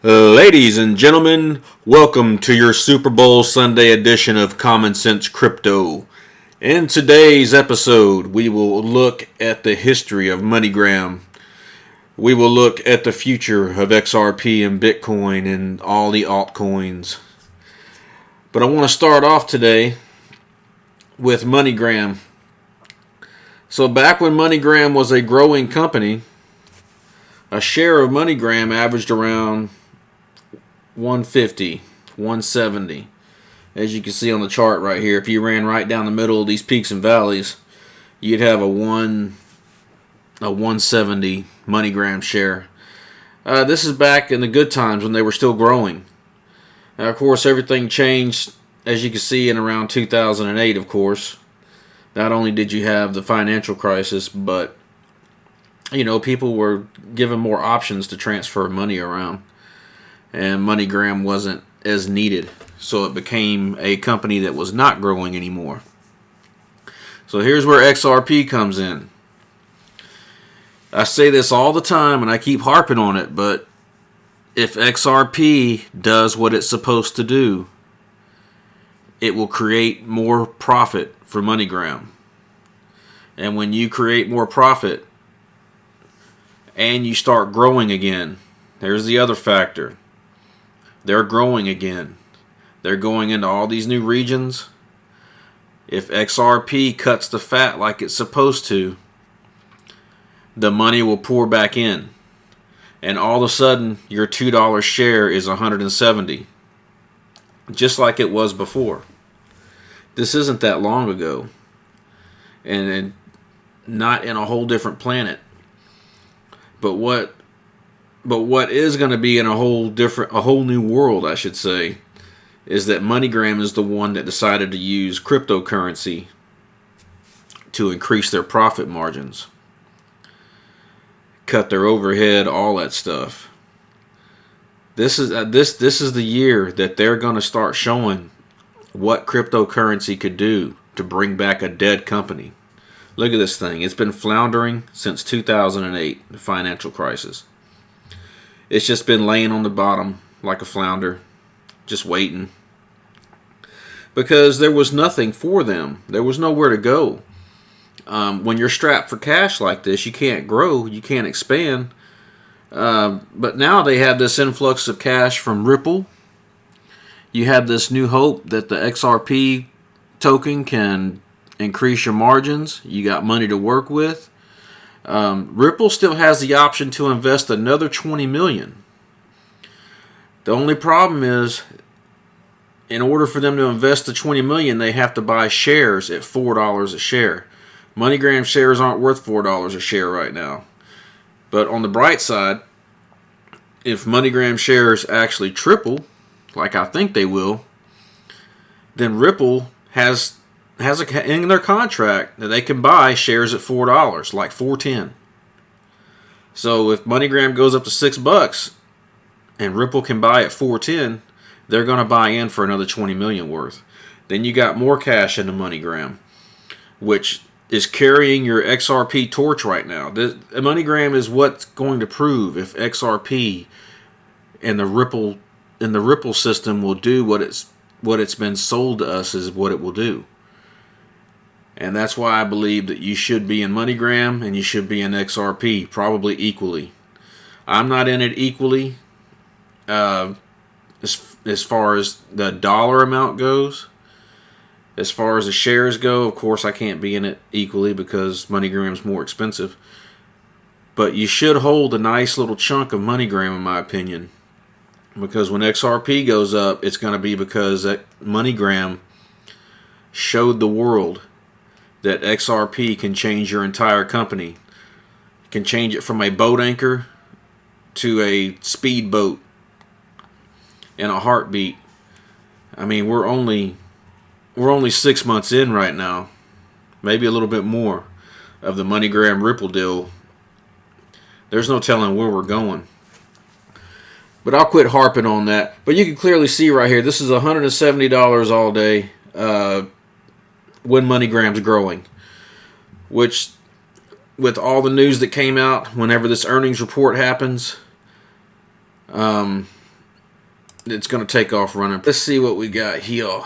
Ladies and gentlemen, welcome to your Super Bowl Sunday edition of Common Sense Crypto. In today's episode, we will look at the history of MoneyGram. We will look at the future of XRP and Bitcoin and all the altcoins. But I want to start off today with MoneyGram. So back when MoneyGram was a growing company, a share of MoneyGram averaged around 150, 170. As you can see on the chart right here, if you ran right down the middle of these peaks and valleys, you'd have a 170 MoneyGram share. This is back in the good times when they were still growing. Now, of course, everything changed, as you can see, in around 2008, of course. Not only did you have the financial crisis, but, people were given more options to transfer money around. And MoneyGram wasn't as needed. So it became a company that was not growing anymore. So here's where XRP comes in. I say this all the time and I keep harping on it, but if XRP does what it's supposed to do, it will create more profit for MoneyGram. And when you create more profit and you start growing again, there's the other factor. They're growing again. They're going into all these new regions. If XRP cuts the fat like it's supposed to, the money will pour back in. And all of a sudden, your $2 share is 170. Just like it was before. This isn't that long ago. And not in a whole different planet. But what is going to be in a whole new world, I should say, is that MoneyGram is the one that decided to use cryptocurrency to increase their profit margins, cut their overhead, all that stuff. This is the year that they're going to start showing what cryptocurrency could do to bring back a dead company. Look at this thing. It's been floundering since 2008, the financial crisis. It's just been laying on the bottom like a flounder, just waiting. Because there was nothing for them. There was nowhere to go. When you're strapped for cash like this, you can't grow, you can't expand. But now they have this influx of cash from Ripple. You have this new hope that the XRP token can increase your margins. You got money to work with. Ripple still has the option to invest another $20 million. The only problem is, in order for them to invest the $20 million, they have to buy shares at $4 a share. MoneyGram shares aren't worth $4 a share right now. But on the bright side, if MoneyGram shares actually triple, like I think they will, then Ripple has in their contract that they can buy shares at $4, like $4.10. So if MoneyGram goes up to $6 and Ripple can buy at $4.10, they're going to buy in for another $20 million worth. Then you got more cash into MoneyGram, which is carrying your XRP torch right now. The MoneyGram is what's going to prove if XRP and the Ripple system will do what it's been sold to us is what it will do. And that's why I believe that you should be in MoneyGram and you should be in XRP, probably equally. I'm not in it equally as far as the dollar amount goes. As far as the shares go, of course, I can't be in it equally because MoneyGram's more expensive. But you should hold a nice little chunk of MoneyGram, in my opinion. Because when XRP goes up, it's going to be because that MoneyGram showed the world that XRP can change your entire company. It can change it from a boat anchor to a speedboat in a heartbeat. I mean, we're only 6 months in right now, maybe a little bit more, of the MoneyGram Ripple deal. There's no telling where we're going. But I'll quit harping on that. But you can clearly see right here, this is $170 all day. When MoneyGram's growing, which with all the news that came out whenever this earnings report happens, it's going to take off running. Let's see what we got here.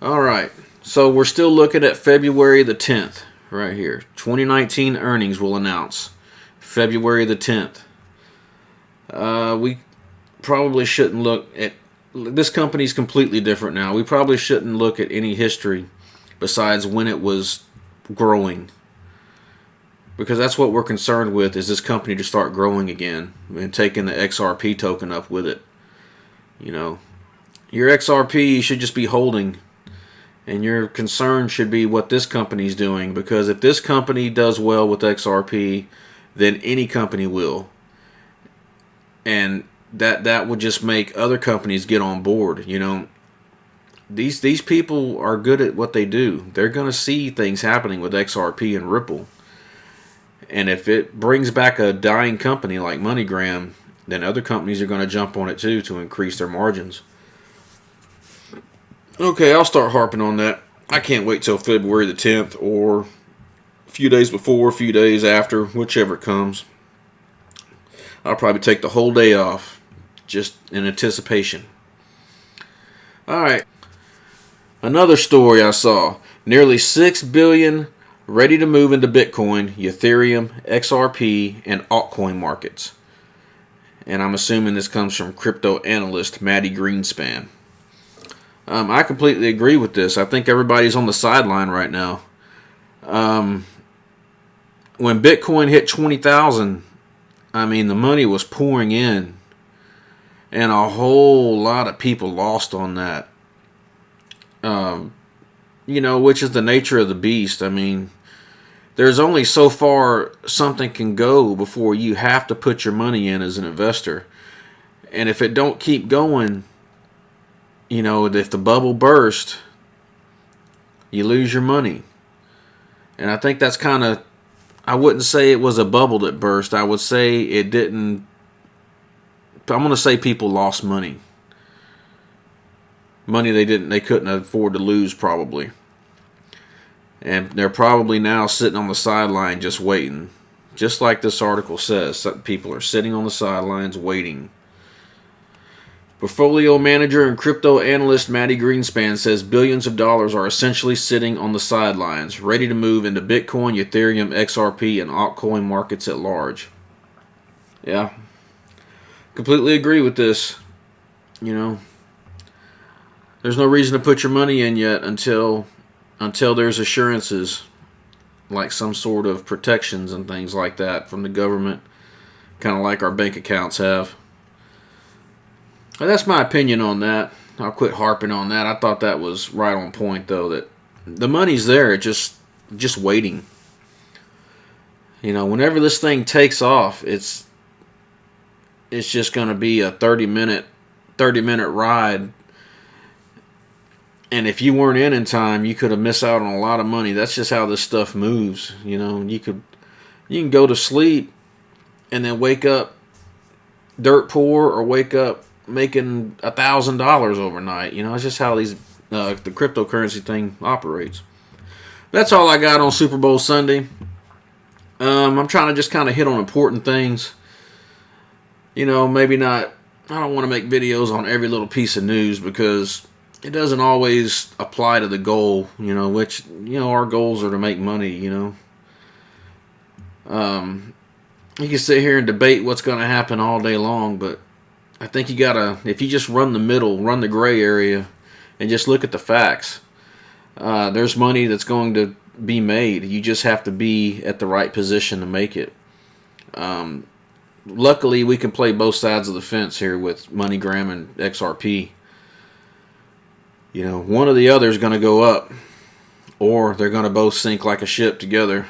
All right. So we're still looking at February the 10th right here. 2019 earnings will announce February the 10th. We probably shouldn't look at this company's completely different now. We probably shouldn't look at any history besides when it was growing, because that's what we're concerned with, is this company to start growing again and taking the XRP token up with it. You know, your XRP should just be holding, and your concern should be what this company's doing, because if this company does well with XRP, then any company will. And that would just make other companies get on board. You know, these people are good at what they do. They're going to see things happening with XRP and Ripple. And if it brings back a dying company like MoneyGram, then other companies are going to jump on it too to increase their margins. Okay, I'll start harping on that. I can't wait till February the 10th, or a few days before, a few days after, whichever comes. I'll probably take the whole day off, just in anticipation. Alright. Another story I saw. Nearly $6 billion ready to move into Bitcoin, Ethereum, XRP, and altcoin markets. And I'm assuming this comes from crypto analyst Maddie Greenspan. I completely agree with this. I think everybody's on the sideline right now. When Bitcoin hit 20,000, I mean, the money was pouring in, and a whole lot of people lost on that. You know, which is the nature of the beast. I mean, there's only so far something can go before you have to put your money in as an investor. And if it don't keep going, you know, if the bubble bursts, you lose your money. And I think that's kind of, I wouldn't say it was a bubble that burst. I would say it didn't. I'm going to say people lost money. Money they couldn't afford to lose, probably. And they're probably now sitting on the sideline just waiting. Just like this article says, some people are sitting on the sidelines waiting. Portfolio manager and crypto analyst Maddie Greenspan says billions of dollars are essentially sitting on the sidelines, ready to move into Bitcoin, Ethereum, XRP, and altcoin markets at large. Yeah, completely agree with this. You know, there's no reason to put your money in yet until there's assurances, like some sort of protections and things like that from the government, kind of like our bank accounts have. Well, that's my opinion on that. I'll quit harping on that. I thought that was right on point, though, that the money's there, it's just waiting. You know, whenever this thing takes off, it's just going to be a 30-minute ride. And if you weren't in time, you could have missed out on a lot of money. That's just how this stuff moves. You know, you can go to sleep and then wake up dirt poor, or wake up making $1,000 overnight. You know, it's just how these the cryptocurrency thing operates. That's all I got on Super Bowl Sunday. I'm trying to just kind of hit on important things. You know, maybe not. I don't want to make videos on every little piece of news, because it doesn't always apply to the goal. You know, which, you know, our goals are to make money. You know, you can sit here and debate what's going to happen all day long, but I think you gotta, if you just run the gray area, and just look at the facts, there's money that's going to be made. You just have to be at the right position to make it. Luckily, we can play both sides of the fence here with MoneyGram and XRP. You know, one or the other is going to go up, or they're going to both sink like a ship together.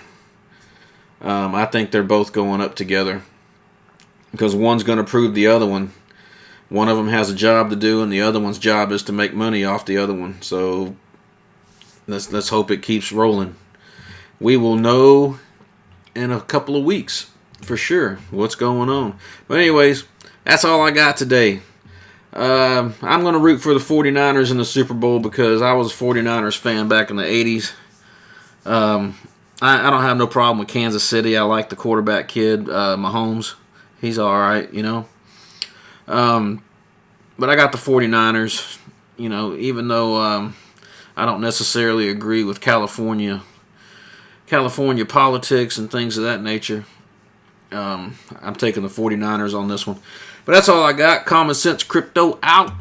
I think they're both going up together, because one's going to prove the other one. One of them has a job to do, and the other one's job is to make money off the other one. So let's hope it keeps rolling. We will know in a couple of weeks for sure what's going on. But anyways, that's all I got today. I'm going to root for the 49ers in the Super Bowl, because I was a 49ers fan back in the 80s. I don't have no problem with Kansas City. I like the quarterback kid, Mahomes. He's all right, you know. But I got the 49ers, you know, even though I don't necessarily agree with California politics and things of that nature. I'm taking the 49ers on this one. But that's all I got. Common Sense Crypto out.